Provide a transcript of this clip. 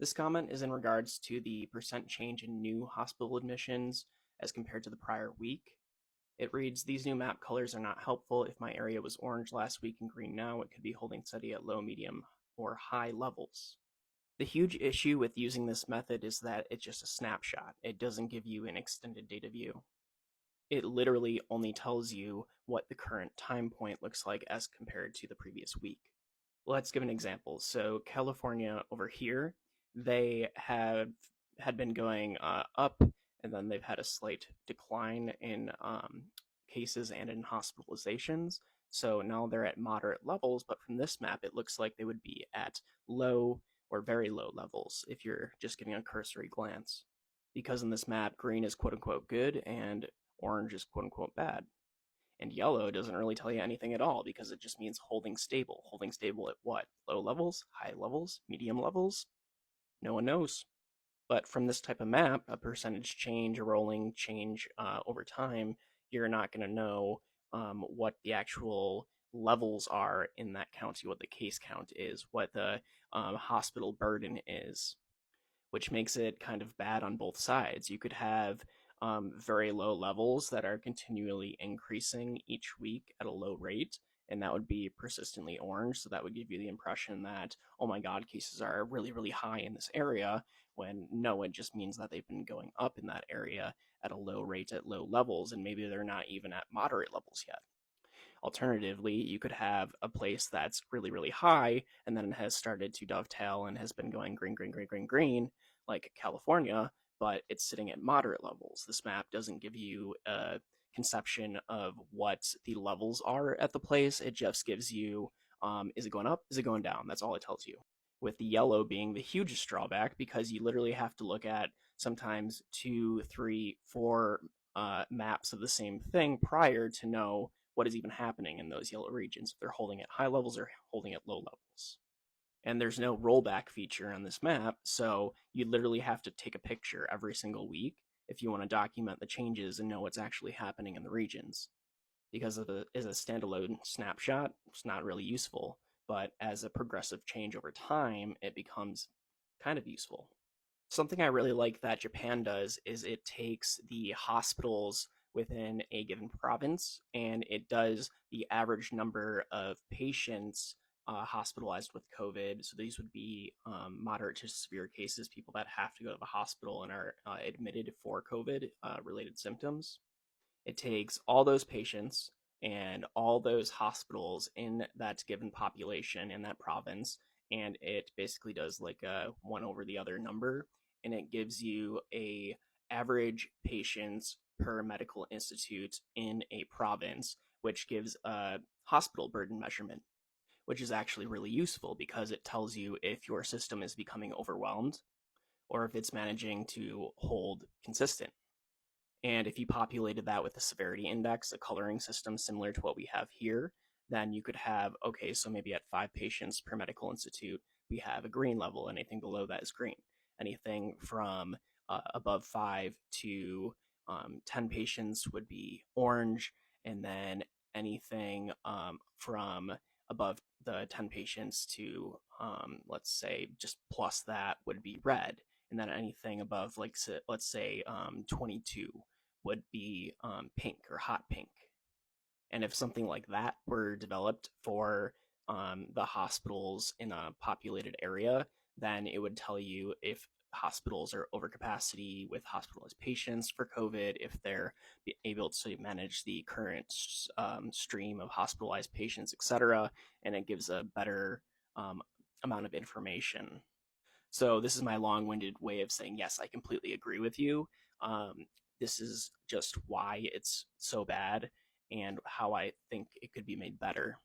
This comment is in regards to the percent change in new hospital admissions as compared to the prior week. It reads, these new map colors are not helpful. If my area was orange last week and green now, it could be holding steady at low, medium, or high levels. The huge issue with using this method is that it's just a snapshot. It doesn't give you an extended data view. It literally only tells you what the current time point looks like as compared to the previous week. Let's give an example. So California over here, they had been going up, and then they've had a slight decline in cases and in hospitalizations. So now they're at moderate levels, but from this map, it looks like they would be at low or very low levels if you're just getting a cursory glance. Because in this map, green is quote unquote good and orange is quote unquote bad. And yellow doesn't really tell you anything at all because it just means holding stable. Holding stable at what? Low levels, high levels, medium levels? No one knows. But from this type of map, a percentage change, a rolling change over time, you're not going to know what the actual levels are in that county, what the case count is, what the hospital burden is, which makes it kind of bad on both sides. You could have very low levels that are continually increasing each week at a low rate, and that would be persistently orange. So that would give you the impression that, oh my God, cases are really, really high in this area, when no, it just means that they've been going up in that area at a low rate at low levels, and maybe they're not even at moderate levels yet. Alternatively, you could have a place that's really, really high, and then it has started to dovetail and has been going green, green, green, green, green, like California, but it's sitting at moderate levels. This map doesn't give you a conception of what the levels are at the place. It just gives you, is it going up? Is it going down? That's all it tells you. With the yellow being the hugest drawback, because you literally have to look at sometimes 2, 3, 4 maps of the same thing prior to know what is even happening in those yellow regions, if they're holding at high levels or holding at low levels. And there's no rollback feature on this map, so you literally have to take a picture every single week if you want to document the changes and know what's actually happening in the regions. Because as a standalone snapshot, it's not really useful, but as a progressive change over time, it becomes kind of useful. Something I really like that Japan does is it takes the hospitals within a given province and it does the average number of patients hospitalized with COVID. So these would be moderate to severe cases, people that have to go to the hospital and are admitted for COVID related symptoms. It takes all those patients and all those hospitals in that given population in that province, and it basically does like a one over the other number, and it gives you a average patients per medical institute in a province, which gives a hospital burden measurement, which is actually really useful because it tells you if your system is becoming overwhelmed or if it's managing to hold consistent. And if you populated that with a severity index, a coloring system similar to what we have here, then you could have, okay, so maybe at 5 patients per medical institute, we have a green level. Anything below that is green. Anything from above 5 to 10 patients would be orange. And then anything from above the 10 patients to, let's say, just plus that would be red. And then anything above, like, let's say 22 would be pink or hot pink. And if something like that were developed for the hospitals in a populated area, then it would tell you if hospitals are over capacity with hospitalized patients for COVID, if they're able to manage the current stream of hospitalized patients, etc. And it gives a better amount of information. So this is my long-winded way of saying, yes, I completely agree with you. This is just why it's so bad and how I think it could be made better.